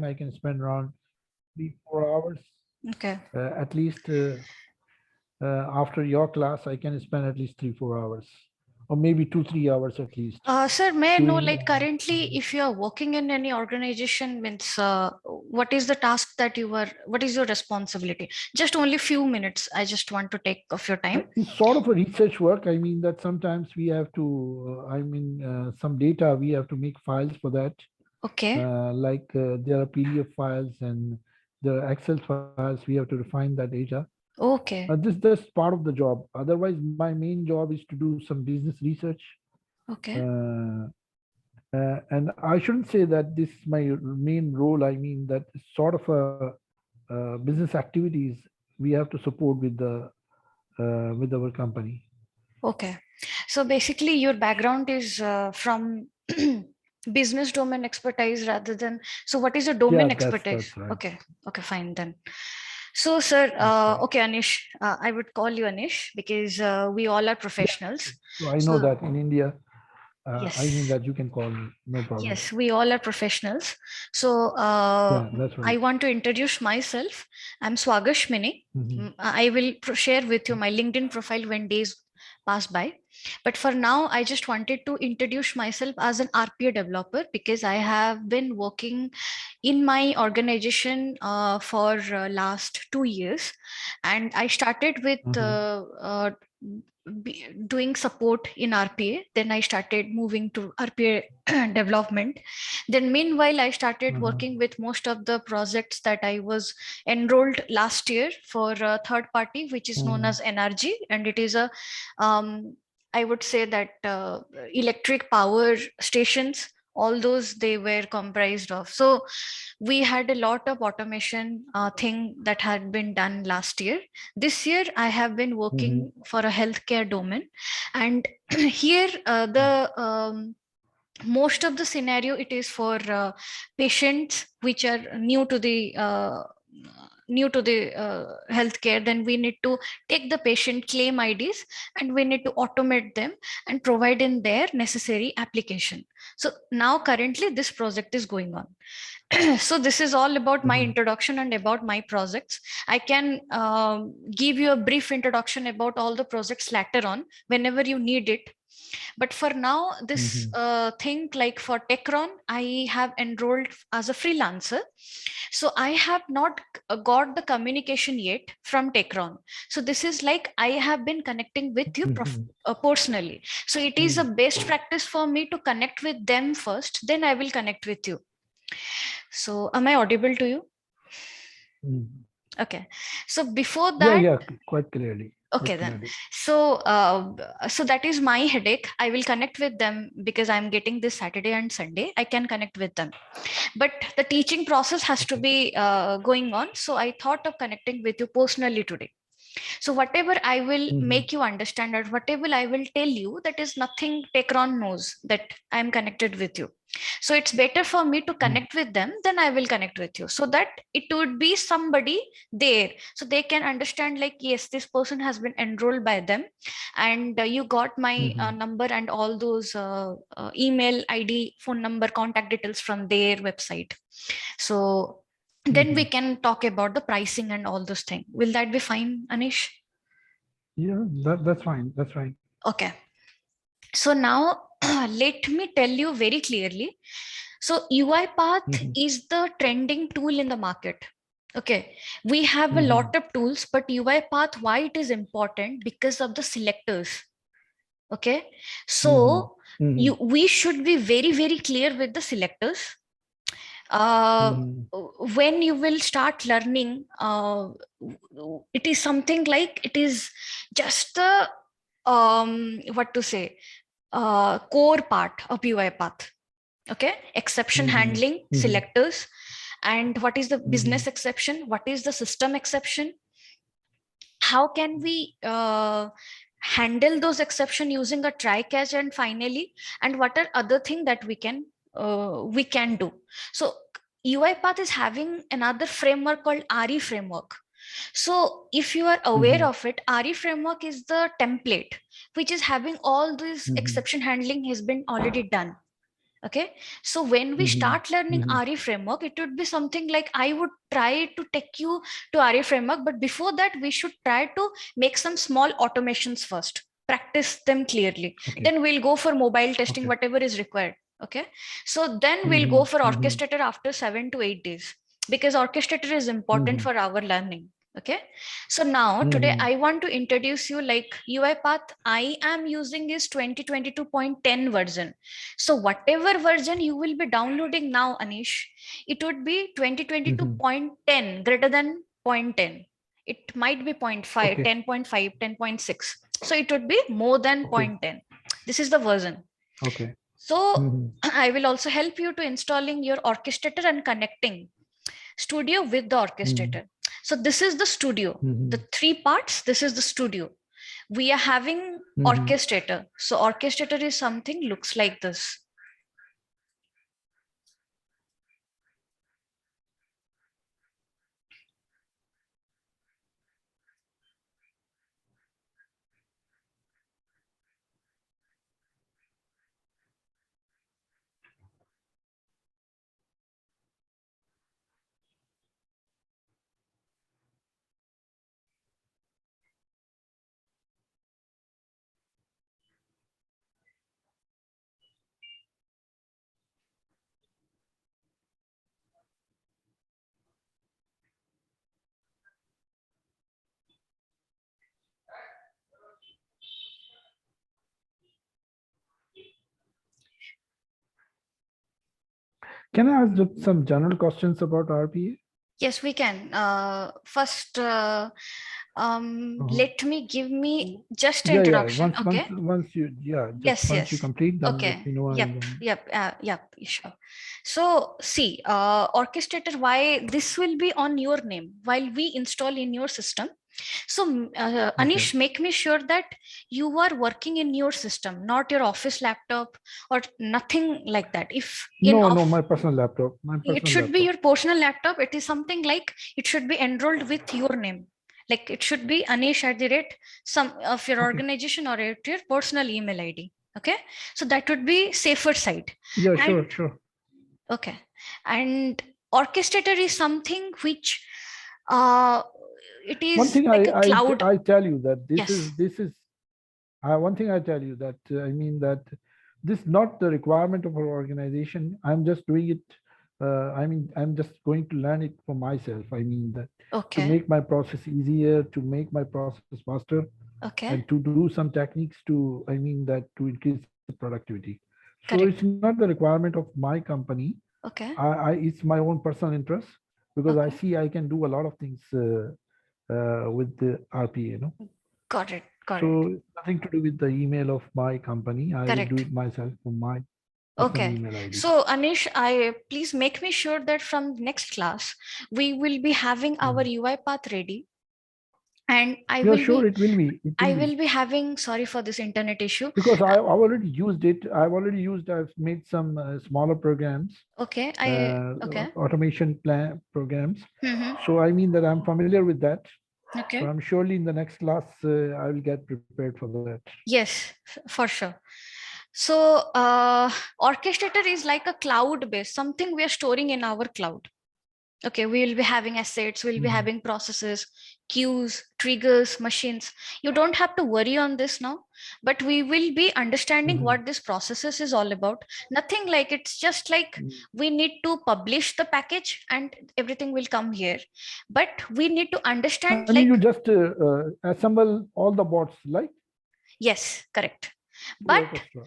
I can spend around 3-4 hours. Okay. At least after your class, I can spend at least 3-4 hours, or maybe 2-3 hours at least Sir, may I know, doing. like currently, if you are working in any organization, means what is the task that what is your responsibility? Just only few minutes. I just want to take of your time. It's sort of a research work. I mean that sometimes we have to. Some data we have to make files for that. Okay. There are PDF files and there are Excel files. We have to refine that data. Okay. This part of the job. Otherwise, my main job is to do some business research. Okay. Uh, and I shouldn't say that this is my main role. I mean that sort of a business activities we have to support with our company. Okay. So basically, your background is from business domain expertise rather than. So, what is your Yeah, domain that's expertise? right. Okay. Okay, fine then. So, sir, That's right. okay, Anish, I would call you Anish because we all are Yeah. professionals. So I know So, that in India, I mean yes, that you can call me, no problem. yes, we all are professionals. So, Yeah, that's I right. want to introduce myself. I'm Swagashmini. Hmm. I will share with you my LinkedIn profile when days pass by. But for now, I just wanted to introduce myself as an RPA developer because I have been working in my organization for last 2 years, and I started with doing support in RPA. Then I started moving to RPA development. Then meanwhile, I started working with most of the projects that I was enrolled last year for a third party, which is known as NRG, and it is a I would say that electric power stations, all those they were comprised of. So we had a lot of automation thing that had been done last year. This year I have been working for a healthcare domain, and here the most of the scenario it is for patients which are new to the healthcare. Then we need to take the patient claim IDs and we need to automate them and provide in their necessary application. So now currently this project is going on. So this is all about my introduction and about my projects. I can give you a brief introduction about all the projects later on whenever you need it. But for now, this thing like for Techron, I have enrolled as a freelancer. So I have not got the communication yet from Techron. So this is like I have been connecting with you personally. So it is a best practice for me to connect with them first, then I will connect with you. So am I audible to you? Okay. So before Yeah, that, yeah, quite clearly. okay Quite then. clearly. So that is my headache. I will connect with them because I'm getting this Saturday and Sunday. I can connect with them, but the teaching process has to Okay. be going on. So I thought of connecting with you personally today. So whatever I will make you understand or whatever I will tell you, that is nothing Techron knows that I'm connected with you. So it's better for me to connect with them, then I will connect with you, so that it would be somebody there, so they can understand like, yes, this person has been enrolled by them, and you got my number and all those email ID, phone number, contact details from their website. So then we can talk about the pricing and all those things. Will that be fine, Anish? Yeah, that's fine. That's fine. Okay. So now let me tell you very clearly. So UiPath is the trending tool in the market. Okay. We have a lot of tools, but UiPath, why it is important? Because of the selectors. Okay. So we should be very, very clear with the selectors. uh, when you will start learning, it is something like it is just the what to say, core part of UiPath. Okay, exception handling, selectors, and what is the business exception, what is the system exception, how can we handle those exception using a try catch, and finally, and what are other thing that we can do. So UiPath is having another framework called RE framework. So if you are aware of it, RE framework is the template which is having all this exception handling has been already done. Okay, so when we start learning Mhm. RE framework, it would be something like I would try to take you to RE framework, but before that we should try to make some small automations first, practice them clearly. Okay. Then we'll go for mobile testing, Okay. whatever is required. Okay, so then we'll go for Mhm. orchestrator after 7 to 8 days, because orchestrator is important Mhm. for our learning. Okay, so now today Mhm. I want to introduce you like UiPath I am using is 2022.10 version. So whatever version you will be downloading now, Anish, it would be Mhm. 2022.10 greater than 0.10. It might be 0.5, Okay. 10.5, 10.6. So it would be more than Okay. 0.10. This is the version. Okay. So Mhm. I will also help you to installing your orchestrator and connecting Studio with the Mhm. orchestrator. So this is the studio. The Mhm. 3 parts, this is the studio. We are having Mhm. orchestrator. So orchestrator is something looks like this. Can I ask just some general questions about RPA? Yes, we can. First, Uh-huh. let me give me just Yeah, yeah. introduction. Okay. Once you, yeah, just Yes, once you yes. complete, then let Okay. me know. I'll Yep, then. yep, yep, sure. So see, orchestrator, why this will be on your name while we install in your system. So Okay. Anish, make me sure that you are working in your system, not your office laptop or nothing like that. If in No, no, off, my personal laptop. My it personal should be laptop. your personal laptop. It is something like it should be enrolled with your name. Like it should be Anish at the rate some of your Okay. organization or at your personal email ID. Okay, so that would be safer side. Yeah, And sure, sure. okay, and orchestrator is something which uh it One is thing like a cloud. I tell you that Yes. this is one thing I tell you that I mean that this is not the requirement of our organization. I'm just doing it. I mean, I'm just going to learn it for myself. I mean that to Okay. make my process easier, to make my process faster, Okay. and to do some techniques to, I mean that to increase the productivity. So it's Correct. not the requirement of my company. Okay. It's my own personal interest because I Okay. see I can do a lot of things with the RPA. You know. Got it. Got it. So it's nothing to do with the email of my company. I will do Correct. it myself from my personal Okay. email ID. So Anish, I please make me sure that from next class we will be having our Mm. UiPath ready, and Yeah, sure, it will be. It I will be. will be having, sorry for this internet issue. Because I've already used it. I've made some smaller programs, Okay. I okay. automation plan programs. Mm-hmm. So I mean that I'm familiar with that. So Okay. I'm surely in the next class, I will get prepared for that. Yes, for sure. So orchestrator is like a cloud based, something we are storing in our cloud. Okay, we will be having assets, we'll be Mhm. having processes, queues, triggers, machines. You don't have to worry on this now, but we will be understanding Mhm. what this processes is all about. Nothing like it's just like Mm. we need to publish the package and everything will come here. But we need to I understand mean, you like, just assemble all the bots, like yes, correct. through But Orchestra.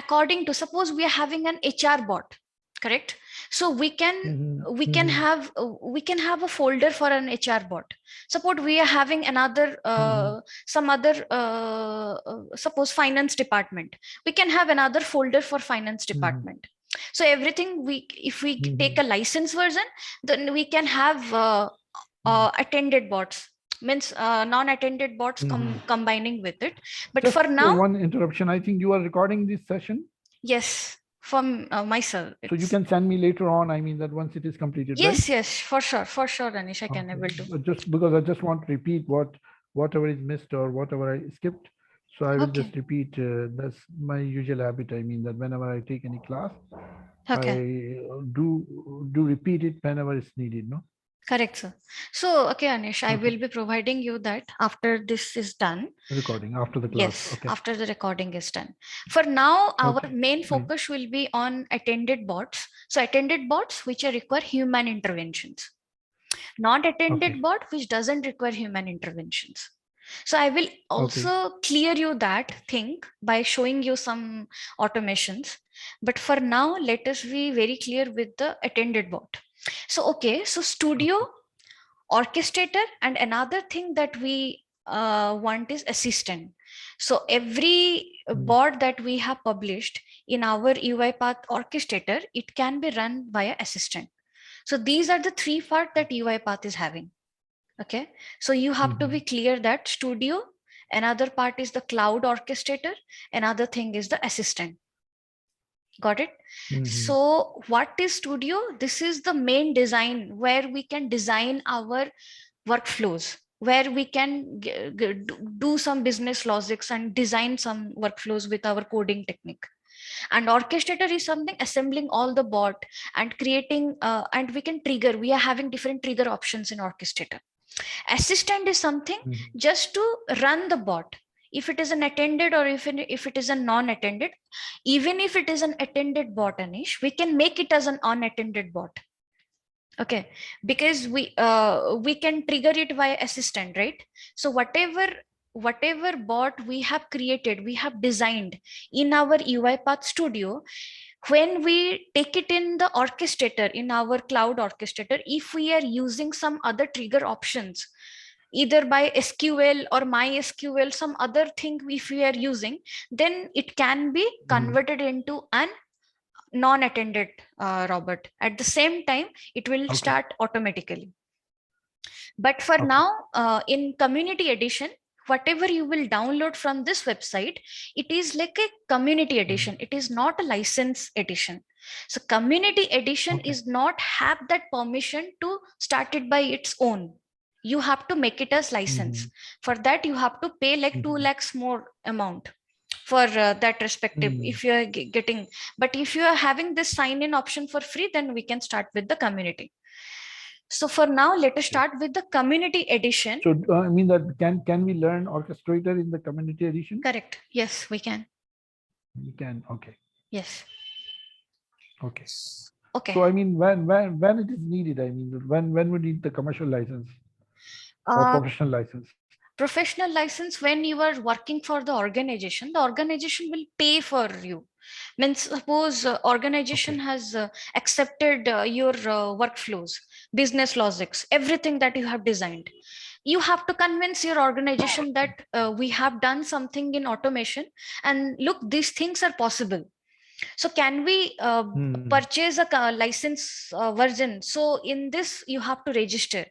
according to, suppose we are having an HR bot, correct? So we can Mhm. we can Mhm. have we can have a folder for an HR bot. Suppose we are having another Mhm. some other suppose finance department, we can have another folder for finance Mhm. department. So everything, we if we take Mhm. a license version, then we can have Mhm. attended bots, means non-attended bots Mhm. combining with it. But Just for now, one interruption. I think you are recording this session, yes, from myself, so you it's can send me later on. I mean that once it is completed, right? yes, yes, for sure, Anish, I can Okay. able to. But just because I just want to repeat whatever is missed or whatever I skipped. So I will Okay. just repeat, that's my usual habit. I mean that whenever I take any class, Okay. I do repeat it whenever it's needed, no? Correct, sir. So, okay, Anish, I Okay. will be providing you that after this is done. Recording after the class. Yes, Okay. after the recording is done. For now, our Okay, main fine. focus will be on attended bots. So attended bots which require human interventions. Not attended Okay. bot which doesn't require human interventions. So I will also clear you that thing by showing you some automations. But for now, let us be very clear with the attended bot. So, okay, so Studio, orchestrator, and another thing that we want is assistant. So every bot that we have published in our UiPath orchestrator, it can be run via assistant. So these are the three parts that UiPath is having. Okay, so you have to be clear that Studio, another part is the cloud orchestrator, another thing is the assistant. Got it? So what is Studio? This is the main design where we can design our workflows, where we can do some business logics and design some workflows with our coding technique. And orchestrator is something assembling all the bot and creating, and we can trigger. We are having different trigger options in orchestrator. Assistant is something just to run the bot. If it is an attended or if it is a non-attended, even if it is an attended bot, Anish, we can make it as an unattended bot. Okay, because we can trigger it via assistant, right? So whatever bot we have created, we have designed in our UiPath Studio, when we take it in the orchestrator, in our cloud orchestrator, if we are using some other trigger options, either by SQL or MySQL, some other thing if we are using, then it can be converted into an non-attended robot. At the same time, it will start automatically. But for now, in community edition, whatever you will download from this website, it is like a community edition. It is not a license edition. So community edition is not have that permission to start it by its own. You have to make it as license. For that, you have to pay like 2 lakhs more amount for that respective if you are getting. But if you are having this sign in option for free, then we can start with the community. So for now, let us start with the community edition. So I mean that can we learn orchestrator in the community edition? Correct. Yes, we can. We can. Okay. Yes. Okay. Okay. So I mean, when it is needed, I mean, when we need the commercial license or professional license? Professional license, when you are working for the organization will pay for you. Means suppose organization has accepted your workflows, business logics, everything that you have designed. You have to convince your organization that we have done something in automation and look, these things are possible. So can we purchase a license version? So in this, you have to register.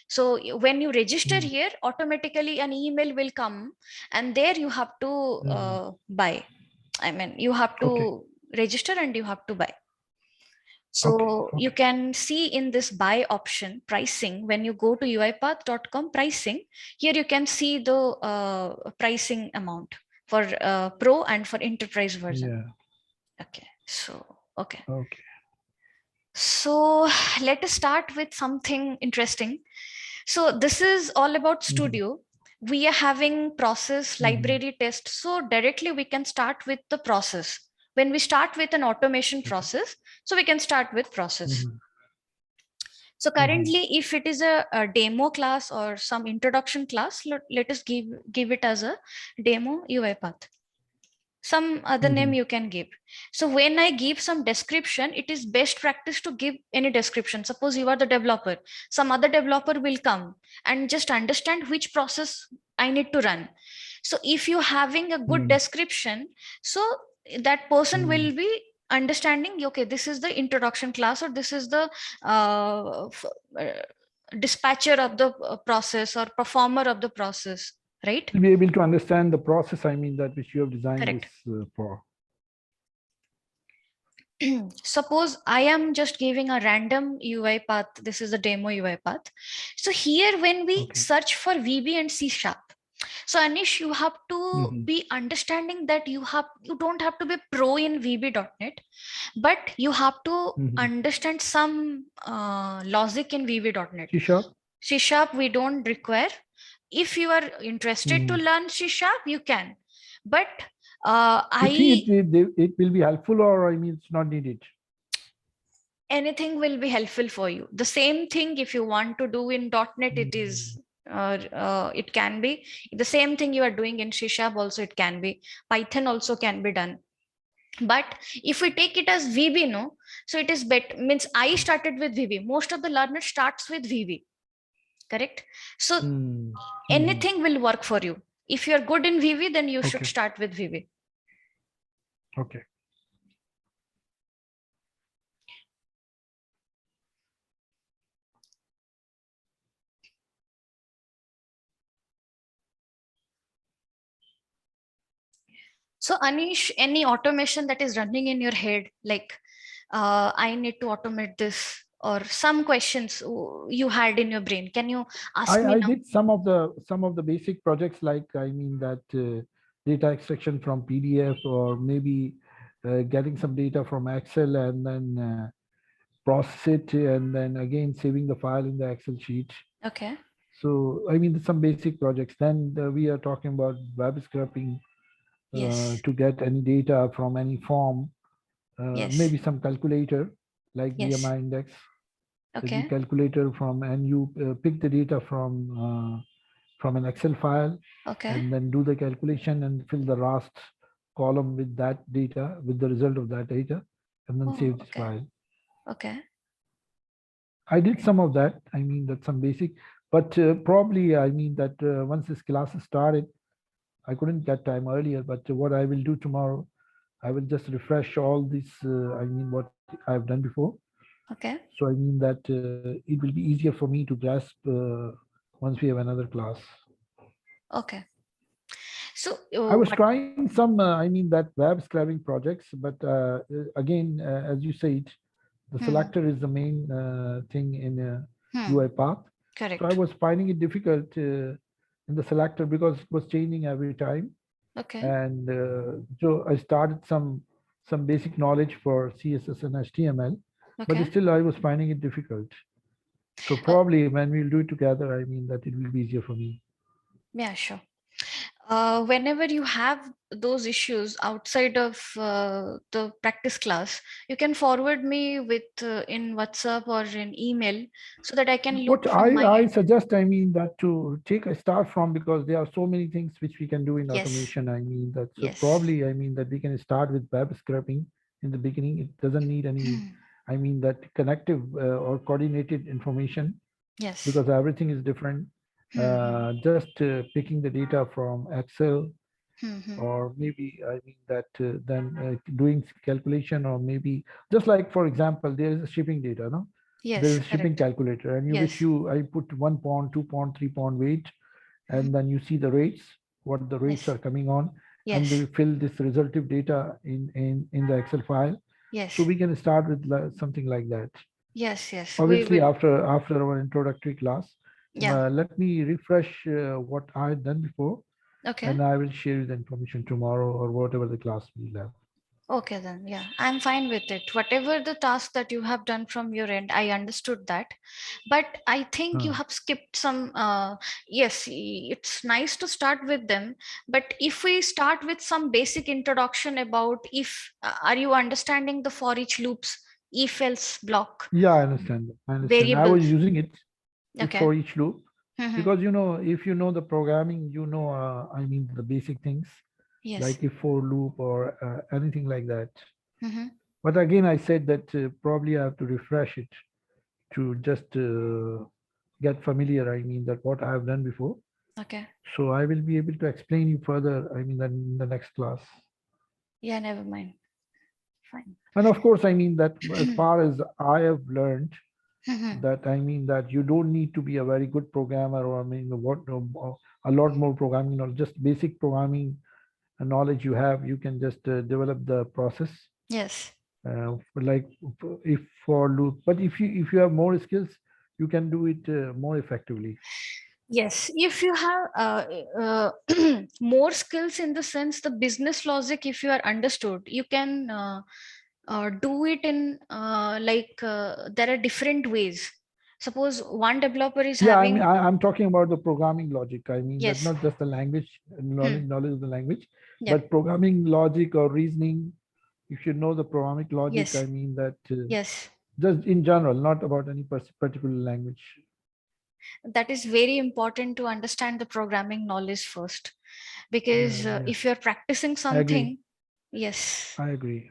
So when you register here, automatically an email will come and there you have to buy. I mean, you have to register and you have to buy. So you can see in this buy option pricing, when you go to uipath.com pricing, here you can see the pricing amount for pro and for enterprise version. Okay, so, okay. So let us start with something interesting. So this is all about Studio. We are having process, library, test. So directly we can start with the process. When we start with an automation process, so we can start with process. So currently, if it is a demo class or some introduction class, let us give it as a demo UiPath. Some other name you can give. So when I give some description, it is best practice to give any description. Suppose you are the developer, some other developer will come and just understand which process I need to run. So if you having a good description, so that person will be understanding, okay, this is the introduction class or this is the dispatcher of the process or performer of the process. Right? To be able to understand the process, I mean, that which you have designed this for. Suppose I am just giving a random UiPath. This is a demo UiPath. So here when we search for VB and C#, So Anish, you have to Mhm. be understanding that you don't have to be pro in VB.NET, but you have to Mhm. understand some logic in VB.NET. C Sharp. C Sharp we don't require. If you are interested to Mhm. learn C Sharp, you can. But You think I it will be helpful, or I mean, it's not needed? anything will be helpful for you. The same thing if you want to do in .NET, it Mhm. is it can be the same thing you are doing in C Sharp. Also, it can be Python also can be done. But if we take it as VB, no, so it is better. Means I started with VB. Most of the learners starts with VB, correct? So Mhm. Mhm. anything will work for you. If you are good in VB, then you should Okay. start with VB. Okay. So Anish, any automation that is running in your head, like I need to automate this, or some questions you had in your brain, can you ask me I now? did some of the basic projects, like I mean that data extraction from PDF, or maybe getting some data from Excel and then process it, and then again saving the file in the Excel sheet. Okay. So I mean some basic projects. Then we are talking about web scraping Yes. to get any data from any form, Yes. maybe some calculator like Yes. VMI index, the Okay. calculator from, and you pick the data from an Excel file, Okay. and then do the calculation and fill the last column with that data, with the result of that data, and then Oh, save this okay. file. Okay. I did some of that. I mean, that's some basic, but probably, I mean, that once this class started, I couldn't get time earlier, but what I will do tomorrow, I will just refresh all this, I mean, what I've done before. Okay. So I mean that it will be easier for me to grasp once we have another class. Okay. So I was what? trying some, I mean, that web scraping projects, but again, as you said, the Hmm. selector is the main thing in Hmm. UiPath. So I Correct. was finding it difficult in the selector because it was changing every time. Okay. And so I started some basic knowledge for CSS and HTML, but Okay. still I was finding it difficult. So Uh, probably when we'll do it together, I mean that it will be easier for me. yeah, sure. Whenever you have those issues outside of the practice class, you can forward me with in WhatsApp or in email so that I can What look from my I end. suggest, I mean, that to take a start from, because there are so many things which we can do in Yes. automation. I mean, that so Yes. probably, I mean, that we can start with web scraping in the beginning. It doesn't need any, I mean, that connective or coordinated information, Yes. because everything is different. Just picking the data from Excel, or maybe, I mean, that then doing calculation, or maybe just like, for example, there is a shipping data, no? There Yes. is a shipping Correct. calculator, and you which Yes. you I put 1 pound, 2 pound, 3 pound weight, and then you see the rates, what the rates Yes. are coming on, and Yes. we fill this resultive data in the Excel file. So Yes. we can start with something like that. Yes. Yes. We Obviously, will. after our introductory class, Yeah. let me refresh what I had done before, Okay. and I will share you the information tomorrow or whatever the class will have. Okay, then, yeah, I'm fine with it. Whatever the task that you have done from your end, I understood that. But I think you Uh, have skipped some. Yes, it's nice to start with them. But if we start with some basic introduction about if, are you understanding the for each loops, if else block, yeah, I understand. I understand. I was variables? using it if Okay. for each loop, Mm-hmm. because if you know the programming, I mean, the basic things Yes. like if for loop or anything like that. Mm-hmm. But again, I said that probably I have to refresh it to just get familiar. I mean, that what I have done before. Okay. So I will be able to explain you further, I mean, in the next class. Yeah, never mind. Fine. And of course, I mean that as far as I have learned, Mm-hmm. that I mean that you don't need to be a very good programmer, or I mean what a lot more programming, or just basic programming knowledge you have, you can just develop the process, Yes. like if for loop. But if you have more skills, you can do it more effectively. Yes, if you have more skills in the sense the business logic, if you are understood, you can do it in there are different ways. Suppose one developer is Yeah, I mean, having, I'm talking about the programming logic. I mean that yes, not just the language, hmm, knowledge of the language, yeah, but programming logic or reasoning. You should know the programming logic. I yes, mean that yes, just in general, not about any particular language. that is very important to understand the programming knowledge first, because Yes, if you're practicing I agree. something, yes, I agree.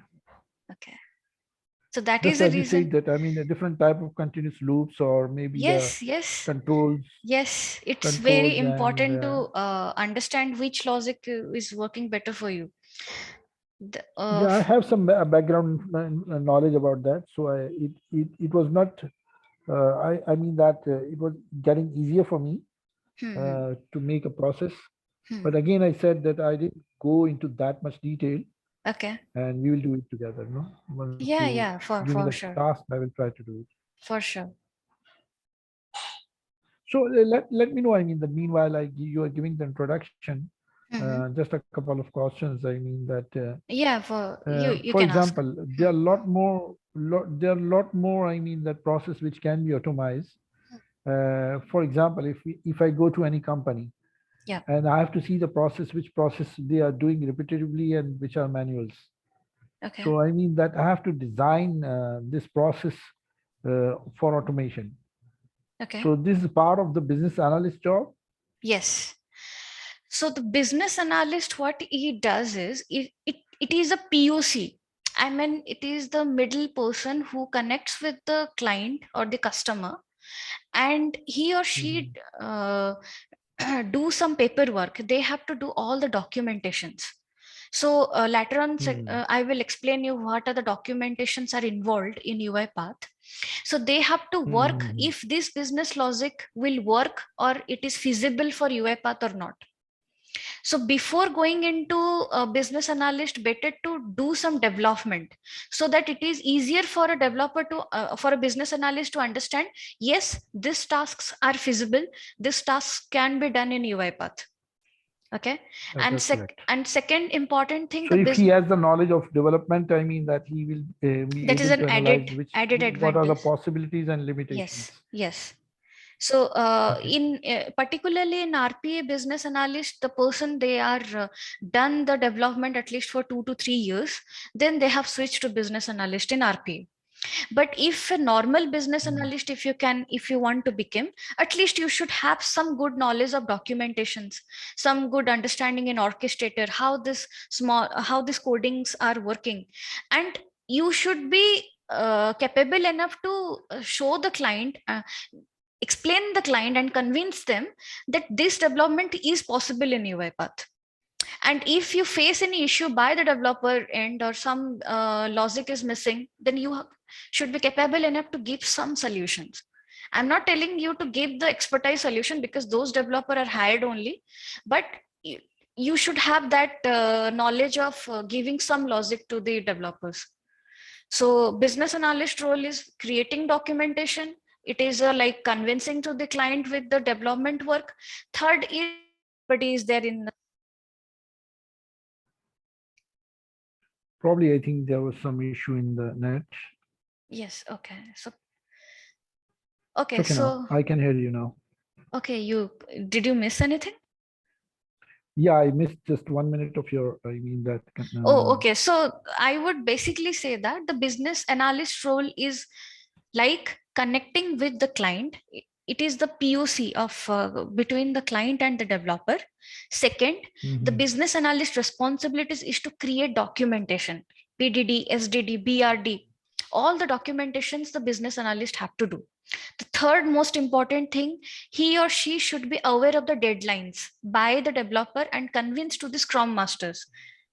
okay. So that is Just the as you said reason. that, I mean, a different type of continuous loops or maybe the Yes, yes. controls, Yes, it's very controls and important to understand which logic is working better for you. yeah, I have some background knowledge about that. So it was not, I mean that it was getting easier for me hmm, to make a process. hmm. But again, I said that I didn't go into that much detail Okay. and we will do it together. No, once Yeah, you yeah, give me for the sure, task, I will try to do it. for sure. So let me know. I mean, that meanwhile, you are giving the introduction. Hmm. Just a couple of questions. I mean that, Yeah, for you for can ask. example, there Hmm. are a lot more. There are a lot more. I mean that process which can be automized. For example, if I go to any company Yeah. and I have to see the process, which process they are doing repetitively and which are manuals. Okay. So I mean that I have to design this process for automation. Okay. So this is part of the business analyst job. Yes. So the business analyst, what he does is it is a POC. I mean, it is the middle person who connects with the client or the customer, and he or she Mhm. uh, do some paperwork. They have to do all the documentations. So later on, Hmm. I will explain you what are the documentations are involved in UiPath. So they have to work Hmm. if this business logic will work or it is feasible for UiPath or not. So before going into a business analyst, better to do some development so that it is easier for a developer to for a business analyst to understand, yes, these tasks are feasible, this task can be done in UiPath. Okay. And That's correct. second important thing, So the if he business, has the knowledge of development, I mean that he will be that is able an to analyze added what are the advantage. possibilities and Yes, limitations. yes. So, Okay. in particularly in RPA business analyst, the person they are done the development at least for 2 to 3 years, then they have switched to business analyst in RPA. But if a normal business Hmm. analyst, if you want to become, at least you should have some good knowledge of documentations, some good understanding in orchestrator, how these codings are working, and you should be capable enough to show the client. Explain the client and convince them that this development is possible in UiPath. And if you face any issue by the developer end or some logic is missing, then should be capable enough to give some solutions. I'm not telling you to give the expertise solution because those developers are hired only, but you, you should have that knowledge of giving some logic to the developers. So business analyst role is creating documentation. It is like convincing to the client with the development work. Third is, but is there in, Probably, I think there was some issue in the net. yes, okay. So It's okay, okay now. so I can hear you now. okay, you did you miss anything? Yeah, I missed just 1 minute of your. I mean that. Oh, okay. So I would basically say that the business analyst role is like connecting with the client. It is the POC of between the client and the developer. Second, the Mhm. business analyst responsibilities is to create documentation, PDD, SDD, BRD, all the documentations the business analyst have to do. The third most important thing, he or she should be aware of the deadlines by the developer and convinced to the Scrum Masters.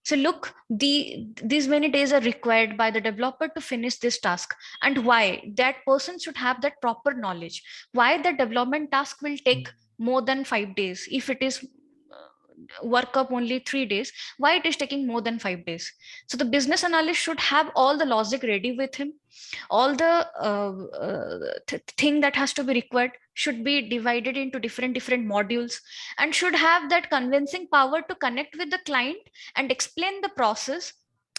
So look, these many days are required by the developer to finish this task, and why that person should have that proper knowledge. Why the development task will take more than 5 days if it is work up only 3 days, why it is taking more than 5 days? So the business analyst should have all the logic ready with him. All the thing that has to be required should be divided into different modules, and should have that convincing power to connect with the client and explain the process,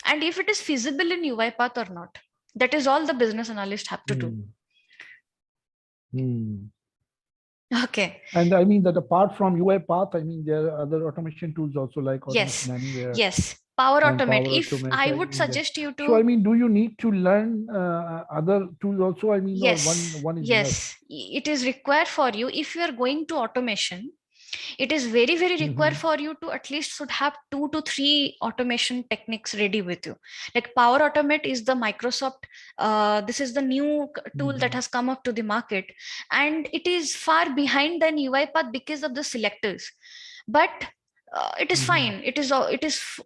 and if it is feasible in UiPath or not. That is all the business analyst have to do. Okay. And I mean that apart from UiPath, I mean there are other automation tools also, like Automation Anywhere. Yes. Power and Automate. Power If Automate, I I would mean suggest you to. So I mean, do you need to learn other tools also? I mean, Yes. or one is Yes. enough? It is required for you. If you are going to automation, it is very required for you to at least should have 2 to 3 automation techniques ready with you. Like Power Automate is the Microsoft, this is the new tool that has come up to the market, and it is far behind than UiPath because of the selectors, but it is fine. It is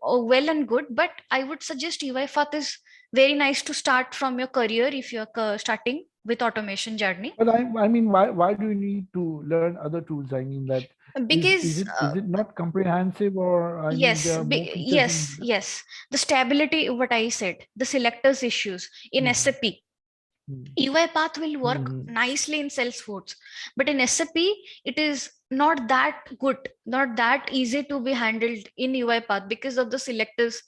well and good, but I would suggest UiPath is very nice to start from your career if you're starting with automation journey. But I mean, why do you need to learn other tools? I mean, that because is it not comprehensive, or I mean, there are more features yes, the stability, what I said, the selectors issues in SAP. UiPath will work nicely in Salesforce, but in SAP it is not that good, not that easy to be handled in UiPath because of the selectors,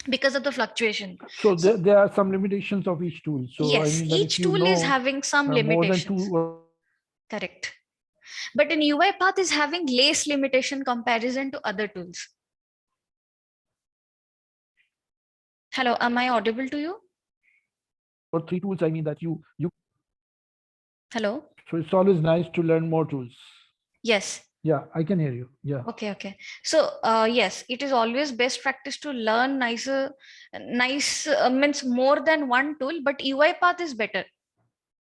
because of the fluctuation. So there are some limitations of each tool. So yes, I mean, each tool is having some limitations. Correct. But in UiPath is having less limitation comparison to other tools. Hello, am I audible to you? Or 3 tools, I mean that you. Hello. So it's always nice to learn more tools. Yes. Yeah, I can hear you. Yeah. Okay. So yes, it is always best practice to learn nice means more than one tool, but UiPath is better.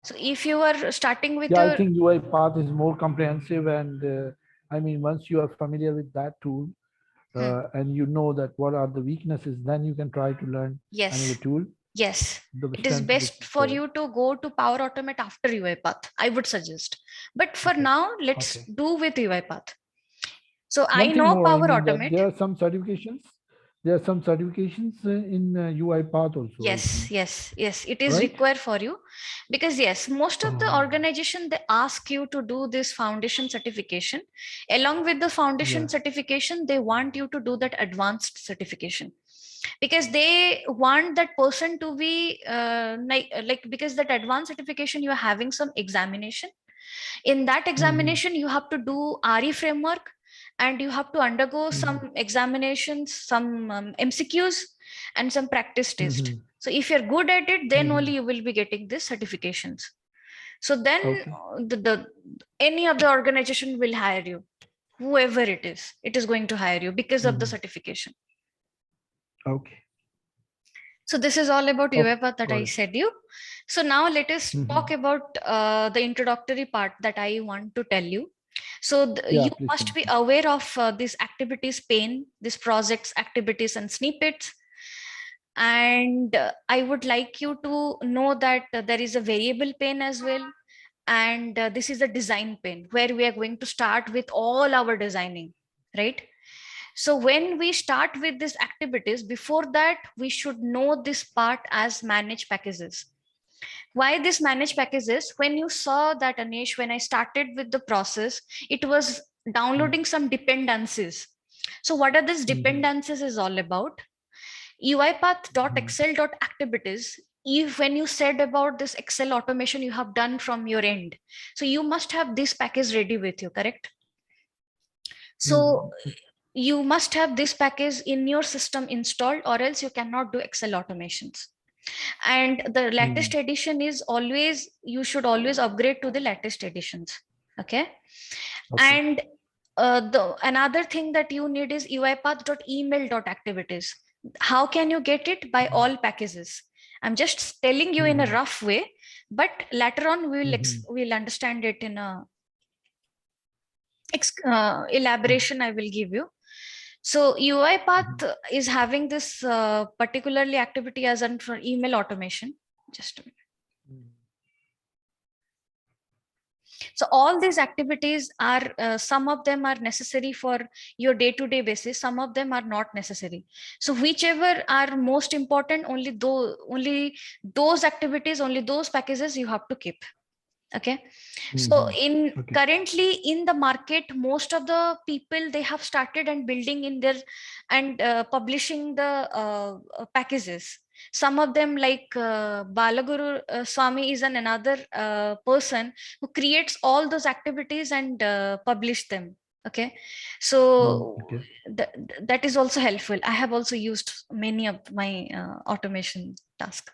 So if you are starting with I think UiPath is more comprehensive, and I mean, once you are familiar with that tool, and you know that what are the weaknesses, then you can try to learn another tool. Yes, it is best for you to go to Power Automate after UiPath, I would suggest. But for now, let's do with UiPath. So I know Power Automate. There are some certifications. There are some certifications in UiPath also. Yes. It is required for you, because yes, most of the organization, they ask you to do this foundation certification. Along with the foundation certification, they want you to do that advanced certification, because they want that person to be because that advanced certification, you're having some examination. In that examination, you have to do RE framework, and you have to undergo some examinations, some MCQs, and some practice test. So if you're good at it, then only you will be getting these certifications. So then any of the organization will hire you. Whoever it is going to hire you because of the certification. Okay. So this is all about UiPath that I said you. So now let us talk about the introductory part that I want to tell you. So you must be aware of these activities pane, these projects, activities, and snippets. And I would like you to know that there is a variable pane as well. And this is a design pane where we are going to start with all our designing, right? So when we start with these activities, before that, we should know this part as manage packages. Why this manage packages? When you saw that, Anish, when I started with the process, it was downloading some dependencies. So what are these dependencies is all about? UiPath.excel.activities. If when you said about this Excel automation you have done from your end, so you must have this package ready with you, correct? So you must have this package in your system installed, or else you cannot do Excel automations. And the latest edition is always, you should always upgrade to the latest editions. Okay. And another thing that you need is UiPath.email.activities. How can you get it? By all packages. I'm just telling you in a rough way, but later on we'll understand it in a elaboration I will give you. So UiPath is having this particularly activity as an for email automation. Just a minute. So all these activities are, some of them are necessary for your day-to-day basis, some of them are not necessary. So whichever are most important, only those activities, only those packages you have to keep. Okay. So in Okay. currently in the market, most of the people, they have started and building in their and publishing the packages. Some of them like Balaguru Swami is another person who creates all those activities and publish them. Okay. So Okay. that is also helpful. I have also used many of my automation tasks.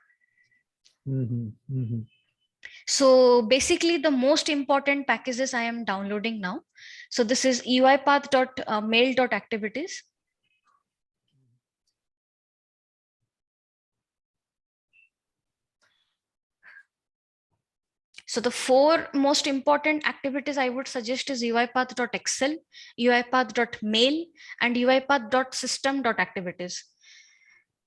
So basically the most important packages I am downloading now. So this is uipath.mail.activities. So the 4 most important activities I would suggest is uipath.excel, uipath.mail, and uipath.system.activities.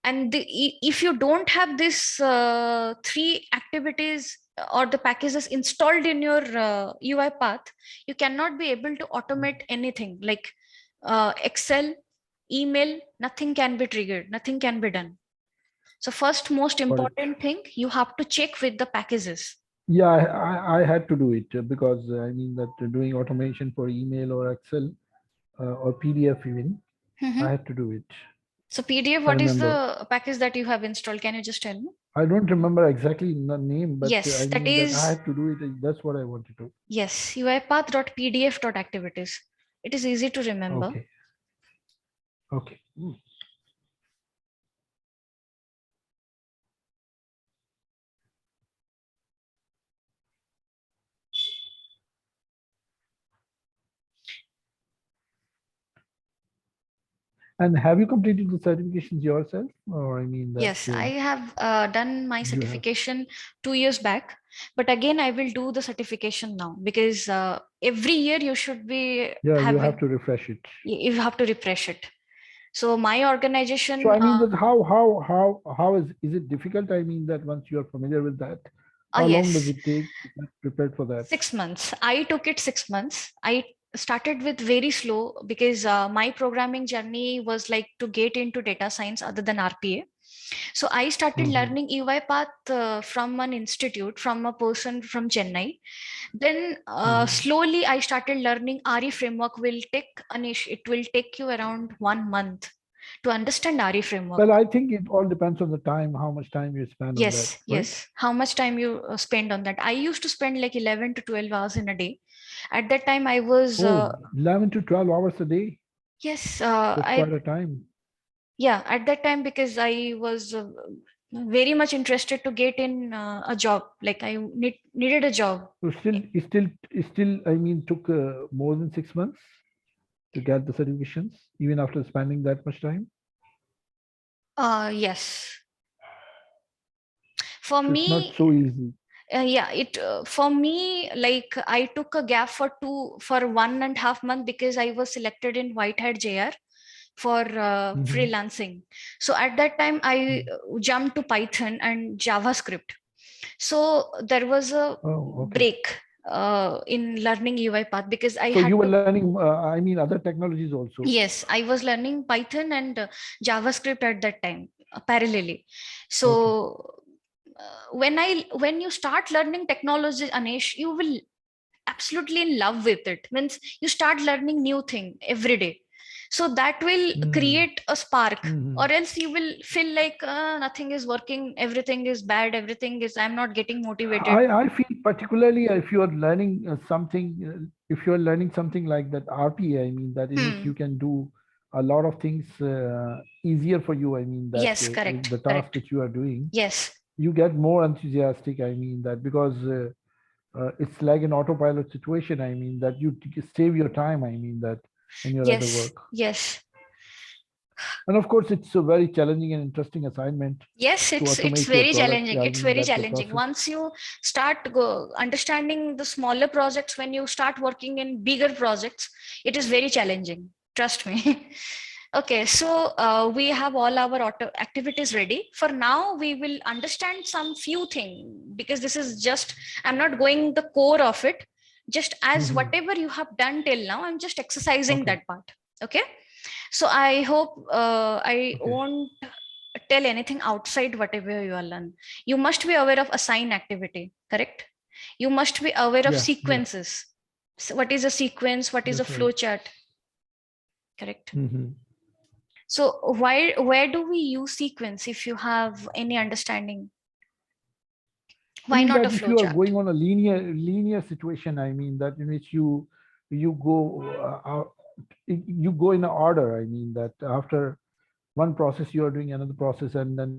And if you don't have these 3 activities or the packages installed in your UiPath, you cannot be able to automate anything like Excel, email, nothing can be triggered, nothing can be done. So first most important thing, you have to check with the packages. Yeah, I had to do it because I mean that doing automation for email or Excel or PDF even, I had to do it. So PDF, what is the package that you have installed? Can you just tell me? I don't remember exactly the name, but yes, I that mean is, that I had to do it. That's what I wanted to. Yes, uipath.pdf.activities. It is easy to remember. Okay. Okay. And have you completed the certifications yourself, or I mean that? Yes, I have done my certification 2 years back, but again I will do the certification now because every year you should be you have to refresh it. You have to refresh it. So my organization. So I mean that how is it difficult? I mean that once you are familiar with that, how long does it take to get prepared for that? 6 months. I took it 6 months. I started with very slow because my programming journey was like to get into data science other than RPA. So I started learning UiPath from an institute, from a person from Chennai. Then slowly I started learning RE framework. Anish, it will take you around 1 month to understand RE framework. Well, I think it all depends on the time, how much time you spend on that. Right? Yes. How much time you spend on that. I used to spend like 11 to 12 hours in a day. At that time, I was 11 to 12 hours a day. Yes, that's quite a time. Yeah, at that time because I was very much interested to get in a job. Like I needed a job. So still. I mean, took more than 6 months to get the certifications, even after spending that much time. Yes. For me, it's not so easy. For me, like I took a gap for 1.5 months because I was selected in Whitehead JR for freelancing. So at that time, I jumped to Python and JavaScript. So there was a break in learning UiPath because I had. So you were learning, I mean, other technologies also. Yes, I was learning Python and JavaScript at that time parallelly. So when you start learning technology, Anish, you will absolutely in love with it. Means you start learning new thing every day. So that will create a spark, or else you will feel like nothing is working, everything is bad, I'm not getting motivated. I feel particularly if you are learning something, if you are learning something like that RPA, I mean that in which you can do a lot of things easier for you. I mean that yes, correct, the task that you are doing. Yes, you get more enthusiastic. I mean that because it's like an autopilot situation. I mean that you save your time. I mean that in your other work. Yes. And of course, it's a very challenging and interesting assignment. Yes, it's very challenging. It's very challenging. Once you start understanding the smaller projects, when you start working in bigger projects, it is very challenging. Trust me. Okay, so we have all our activities ready. For now, we will understand some few things because this is just, I'm not going the core of it. just as Mhm. whatever you have done till now, I'm just exercising Okay. that part. Okay. So I hope I Okay. won't tell anything outside whatever you are learn. You must be aware of assign activity, correct? You must be aware of Yeah. Yeah. sequences. So what is a sequence? What is a That's flow right. chart? Correct. Mhm. So where do we use sequence if you have any understanding? I Why mean not a that if flow you are chart? going on a linear situation, I mean that in which you go you go in order. I mean that after one process you are doing another process, and then